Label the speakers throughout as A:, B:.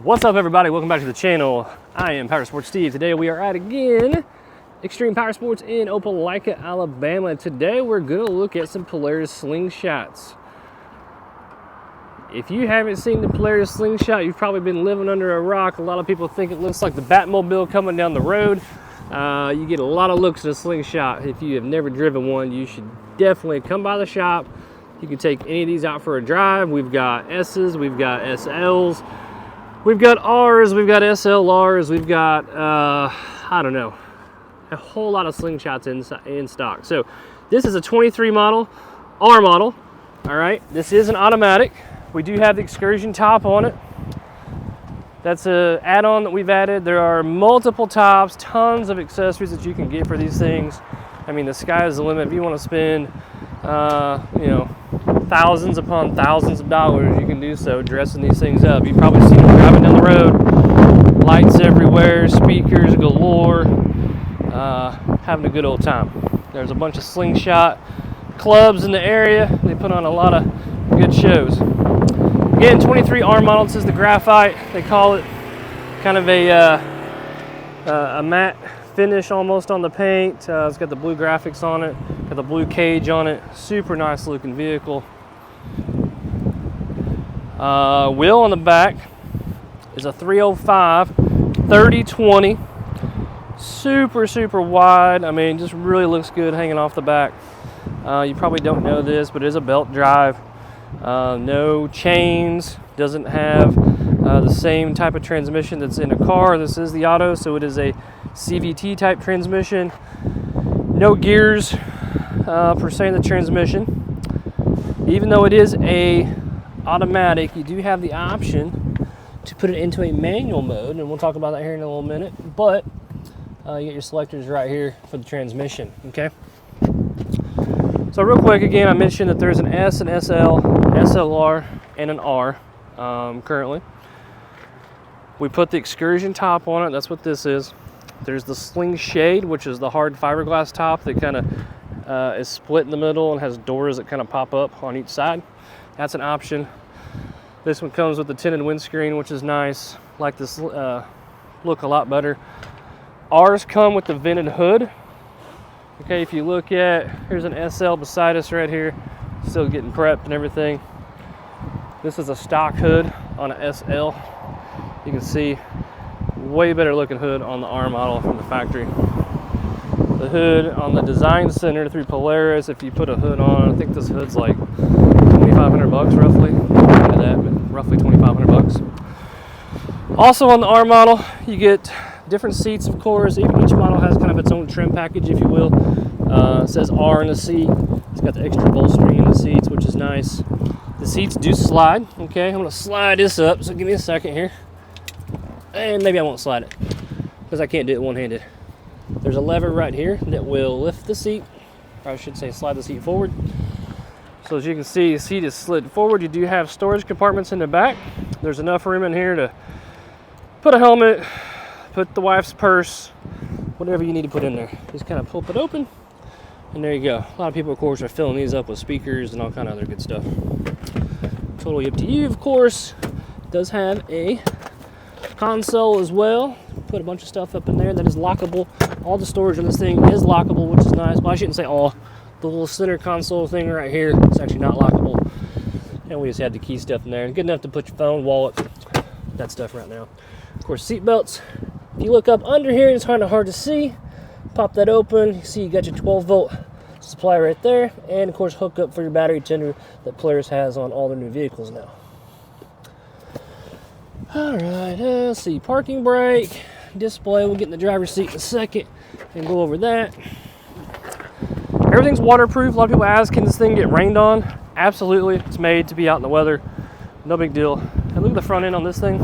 A: What's up, everybody? Welcome back to the channel. I am Power Sports Steve. Today we are at again Extreme Power Sports in Opelika, Alabama. Today we're going to look at some Polaris Slingshots. If you haven't seen the Polaris Slingshot, you've probably been living under a rock. A lot of people think it looks like the Batmobile coming down the road. You get a lot of looks at a Slingshot. If you have never driven one, you should definitely come by the shop. You can take any of these out for a drive. We've got S's, we've got SLs, we've got R's, we've got SLRs, we've got, I don't know, a whole lot of Slingshots in stock. So this is a 23 model, R model, all right? This is an automatic. We do have the excursion top on it. That's an add-on that we've added. There are multiple tops, tons of accessories that you can get for these things. I mean, the sky is the limit. If you want to spend, you know, thousands upon thousands of dollars, you can do so dressing these things up. You've probably seen them driving down the road, lights everywhere, speakers galore, having a good old time. There's a bunch of slingshot clubs in the area. They put on a lot of good shows. Again, 23 R model. This is the graphite. They call it kind of a matte finish almost on the paint. It's got the blue graphics on it, got the blue cage on it. Super nice looking vehicle. Wheel on the back is a 305 30/20. Super wide. I mean, just really looks good hanging off the back. You probably don't know this, but it is a belt drive. No chains, doesn't have the same type of transmission that's in a car. This is the auto, so it is a CVT type transmission. No gears per se in the transmission. Even though it is a automatic, you do have the option to put it into a manual mode, and we'll talk about that here in a little minute. But you get your selectors right here for the transmission, okay? So real quick, again, I mentioned that there's an S, an SL, SLR, and an R currently. We put the excursion top on it. That's what this is. There's the sling shade, which is the hard fiberglass top that kind of is split in the middle and has doors that kind of pop up on each side. That's an option. This one comes with the tinted windscreen, which is nice. Like this look a lot better. Ours come with the vented hood. Okay, if you look at, here's an SL beside us right here, still getting prepped and everything. This is a stock hood on a SL. You can see way better looking hood on the R model from the factory. The hood on the design center through Polaris, if you put a hood on, I think this hood's like 2,500 bucks roughly. Into that, but roughly 2,500 bucks. Also on the R model, you get different seats, of course. Each model has kind of its own trim package, if you will. It says R in the seat. It's got the extra bolstering in the seats, which is nice. The seats do slide. Okay, I'm going to slide this up, so give me a second here. And maybe I won't slide it, because I can't do it one-handed. There's a lever right here that will lift the seat, or I should say slide the seat forward. So as you can see, the seat is slid forward. You do have storage compartments in the back. There's enough room in here to put a helmet, put the wife's purse, whatever you need to put in there. Just kind of pop it open, and there you go. A lot of people, of course, are filling these up with speakers and all kind of other good stuff. Totally up to you, of course. It does have a console as well. Put a bunch of stuff up in there that is lockable. All the storage on this thing is lockable, which is nice. Well, I shouldn't say all. The little center console thing right here is actually not lockable. And we just had the key stuff in there. Good enough to put your phone, wallet, that stuff right now. Of course, seat belts. If you look up under here, it's kind of hard to see. Pop that open. You see you got your 12-volt supply right there. And, of course, hook up for your battery tender that Polaris has on all their new vehicles now. All right, let's see. Parking brake, display. We'll get in the driver's seat in a second and go over that. Everything's waterproof. A lot of people ask, can this thing get rained on? Absolutely. It's made to be out in the weather. No big deal. And look at the front end on this thing.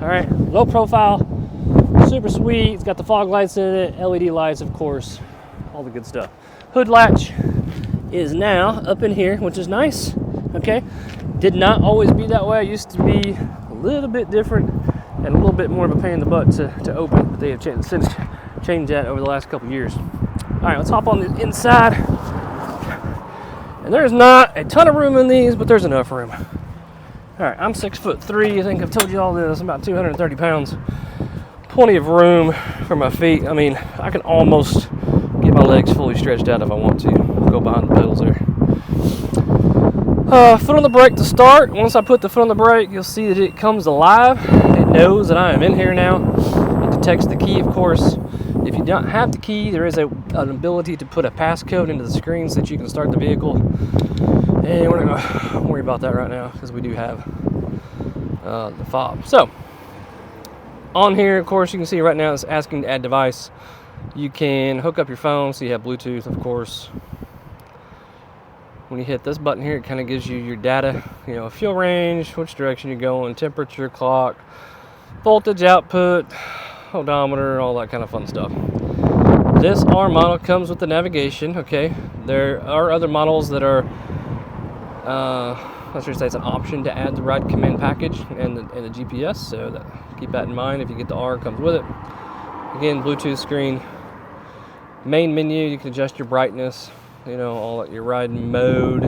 A: All right, low profile, super sweet. It's got the fog lights in it, LED lights, of course, all the good stuff. Hood latch is now up in here, which is nice, okay? Did not always be that way. It used to be a little bit different and a little bit more of a pain in the butt to open, but they have since changed that over the last couple years. All right, let's hop on the inside. And there's not a ton of room in these, but there's enough room. All right, I'm 6'3". I think I've told you all this. I'm about 230 pounds. Plenty of room for my feet. I mean, I can almost get my legs fully stretched out if I want to. Go behind the pedals there. Foot on the brake to start. Once I put the foot on the brake, you'll see that it comes alive. It knows that I am in here now. It detects the key, of course. If you don't have the key, there is an ability to put a passcode into the screen so that you can start the vehicle. And we're not going to worry about that right now because we do have the fob. So, on here, of course, you can see right now it's asking to add device. You can hook up your phone, so you have Bluetooth, of course. When you hit this button here, it kind of gives you your data, you know, fuel range, which direction you're going, temperature, clock, voltage output, odometer, all that kind of fun stuff. This R model comes with the navigation, okay? There are other models that are, I should say it's an option to add the ride command package and the GPS, so keep that in mind. If you get the R, it comes with it. Again, Bluetooth screen. Main menu, you can adjust your brightness, you know, all your ride mode,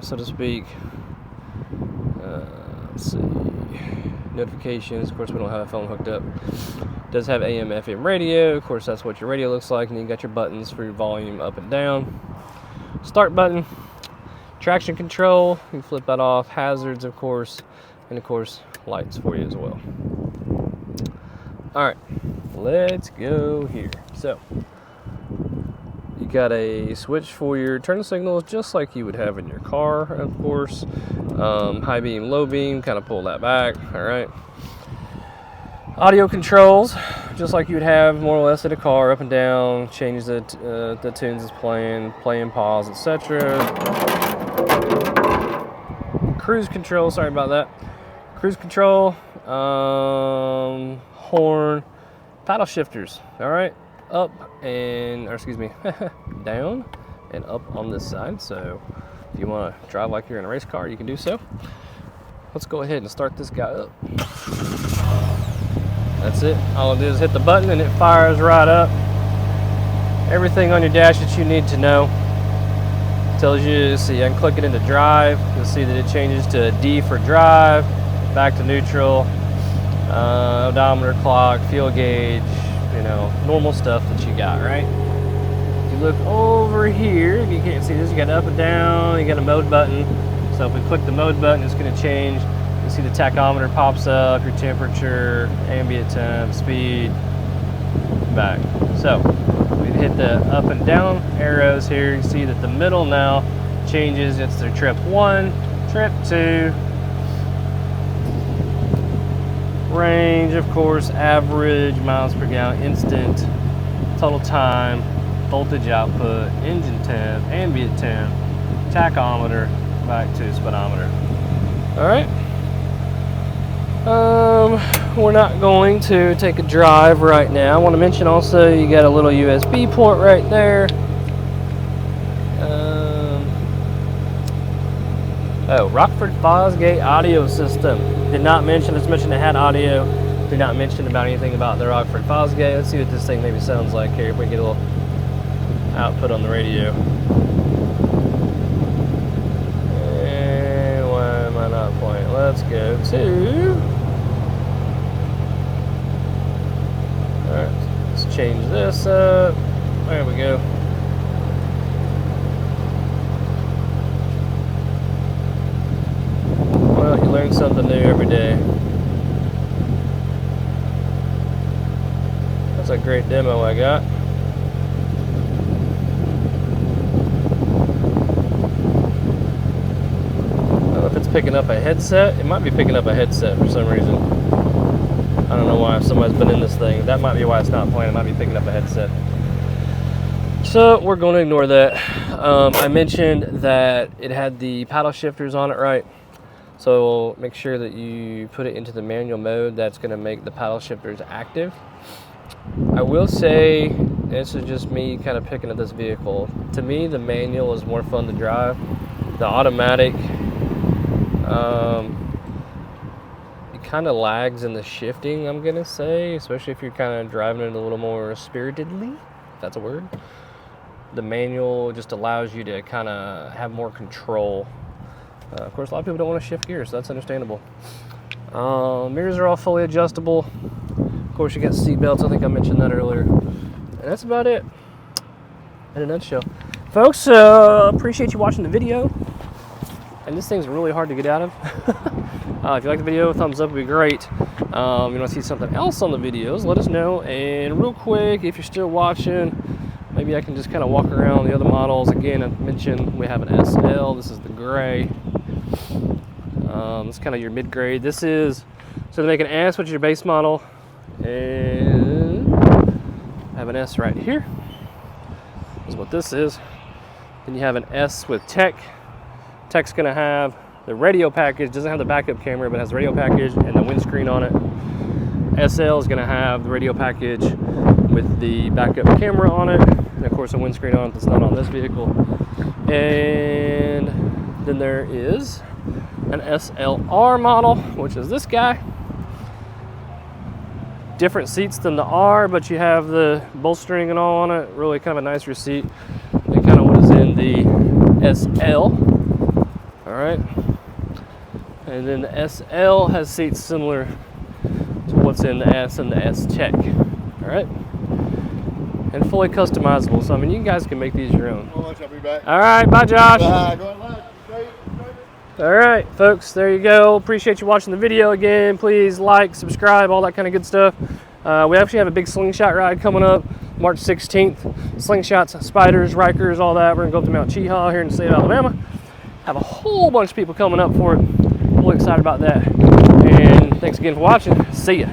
A: so to speak. Let's see. Notifications, of course, we don't have a phone hooked up. It does have AM, FM radio. Of course, that's what your radio looks like. And you got your buttons for your volume up and down. Start button. Traction control, you can flip that off. Hazards, of course, and of course, lights for you as well. All right, let's go here. So, you got a switch for your turn signals, just like you would have in your car, of course. High beam, low beam, kind of pull that back. All right. Audio controls, just like you would have more or less in a car, up and down, change the tunes it's playing, play and pause, etc. Cruise control, sorry about that. Cruise control, horn, paddle shifters, all right? Up and, or excuse me, down and up on this side. So if you want to drive like you're in a race car, you can do so. Let's go ahead and start this guy up. That's it. All it is is hit the button and it fires right up. Everything on your dash that you need to know. Tells you, see, I can click it into drive. You'll see that it changes to D for drive, back to neutral, odometer, clock, fuel gauge, you know, normal stuff that you got, right? If you look over here, if you can't see this, you got up and down, you got a mode button. So if we click the mode button, it's going to change. You see the tachometer pops up, your temperature, ambient temp, speed, back. So we hit the up and down arrows here. You see that the middle now changes. It's their trip 1, trip 2, range, of course, average, miles per gallon, instant, total time, voltage output, engine temp, ambient temp, tachometer, back to speedometer. All right. We're not going to take a drive right now. I want to mention also you got a little USB port right there. Rockford Fosgate audio system. Did not mention, it's mentioned it had audio. Did not mention about anything about the Rockford Fosgate. Let's see what this thing maybe sounds like here if we get a little output on the radio. And why am I not playing? Let's go to... Alright, let's change this up. There we go. Well, you learn something new every day. That's a great demo I got. I don't know if it's picking up a headset. It might be picking up a headset for some reason. I don't know why, if somebody's been in this thing. That might be why it's not playing. It might be picking up a headset. So we're going to ignore that. I mentioned that it had the paddle shifters on it, right? So make sure that you put it into the manual mode. That's going to make the paddle shifters active. I will say, this is just me kind of picking at this vehicle. To me, the manual is more fun to drive. The automatic, it kind of lags in the shifting, I'm gonna say, especially if you're kind of driving it a little more spiritedly, if that's a word. The manual just allows you to kind of have more control Of course, a lot of people don't want to shift gears, so that's understandable. Mirrors are all fully adjustable. Of course, you got seat belts. I think I mentioned that earlier. And that's about it in a nutshell. Folks, appreciate you watching the video. And this thing's really hard to get out of. If you like the video, thumbs up would be great. You want to see something else on the videos, let us know. And real quick, if you're still watching, maybe I can just kind of walk around the other models. Again, I mentioned we have an SL. This is the gray. This is kind of your mid-grade. This is, so to make an S, which is your base model. And I have an S right here. This is what this is. Then you have an S with Tech. Tech's going to have the radio package, doesn't have the backup camera, but has the radio package and the windscreen on it. SL is going to have the radio package with the backup camera on it, and of course a windscreen on it that's not on this vehicle. And then there is an SLR model, which is this guy. Different seats than the R, but you have the bolstering and all on it. Really kind of a nicer seat than kind of what is in the SL. All right. And then the SL has seats similar to what's in the S and the S Tech. All right. And fully customizable. So, I mean, you guys can make these your own.
B: I'll be back.
A: All right. Bye, Josh.
B: Go ahead.
A: All right, folks, there you go. Appreciate you watching the video again. Please like, subscribe, all that kind of good stuff. We actually have a big slingshot ride coming up March 16th. Slingshots, spiders, Rikers, all that. We're going to go up to Mount Cheehaw here in the state of Alabama. Have a whole bunch of people coming up for it. Really excited about that. And thanks again for watching. See ya.